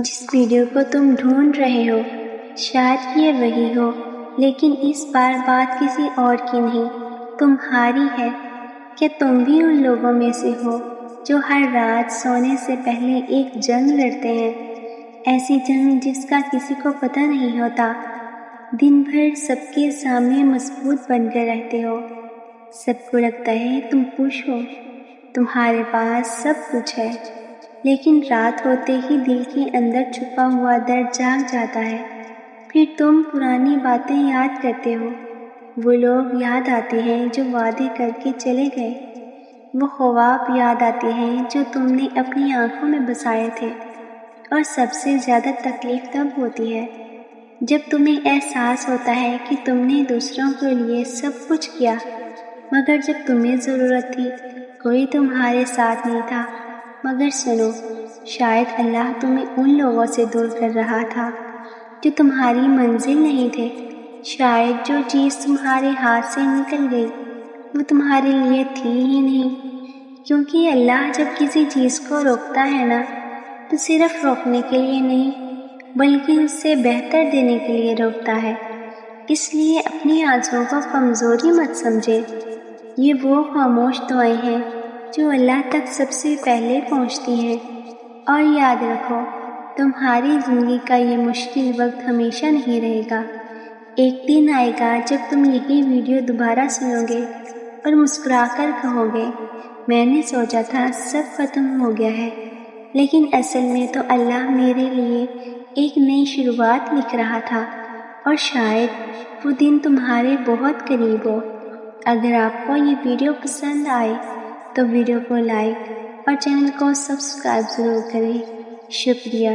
جس ویڈیو کو تم ڈھونڈ رہے ہو شاید یہ وہی ہو، لیکن اس بار بات کسی اور کی نہیں، تمہاری ہے۔ کیا تم بھی ان لوگوں میں سے ہو جو ہر رات سونے سے پہلے ایک جنگ لڑتے ہیں؟ ایسی جنگ جس کا کسی کو پتہ نہیں ہوتا، دن بھر سب کے سامنے مضبوط بن کر رہتے ہو، سب کو لگتا ہے تم خوش ہو، تمہارے پاس سب کچھ ہے، لیکن رات ہوتے ہی دل کے اندر چھپا ہوا درد جاگ جاتا ہے۔ پھر تم پرانی باتیں یاد کرتے ہو، وہ لوگ یاد آتے ہیں جو وعدے کر کے چلے گئے، وہ خواب یاد آتے ہیں جو تم نے اپنی آنکھوں میں بسائے تھے۔ اور سب سے زیادہ تکلیف تب ہوتی ہے جب تمہیں احساس ہوتا ہے کہ تم نے دوسروں کے لیے سب کچھ کیا، مگر جب تمہیں ضرورت تھی کوئی تمہارے ساتھ نہیں تھا۔ مگر سنو، شاید اللہ تمہیں ان لوگوں سے دور کر رہا تھا جو تمہاری منزل نہیں تھے۔ شاید جو چیز تمہارے ہاتھ سے نکل گئی وہ تمہارے لیے تھی ہی نہیں، کیونکہ اللہ جب کسی چیز کو روکتا ہے نا تو صرف روکنے کے لیے نہیں بلکہ اس سے بہتر دینے کے لیے روکتا ہے۔ اس لیے اپنی آنسوں کو کمزوری مت سمجھے، یہ وہ خاموش دعائیں ہیں جو اللہ تک سب سے پہلے پہنچتی ہیں۔ اور یاد رکھو، تمہاری زندگی کا یہ مشکل وقت ہمیشہ نہیں رہے گا۔ ایک دن آئے گا جب تم یہی ویڈیو دوبارہ سنو گے اور مسکرا کر کہو گے، میں نے سوچا تھا سب ختم ہو گیا ہے، لیکن اصل میں تو اللہ میرے لیے ایک نئی شروعات لکھ رہا تھا۔ اور شاید وہ دن تمہارے بہت قریب ہو۔ اگر آپ کو یہ ویڈیو پسند آئے تو ویڈیو کو لائک اور چینل کو سبسکرائب ضرور کریں۔ شکریہ۔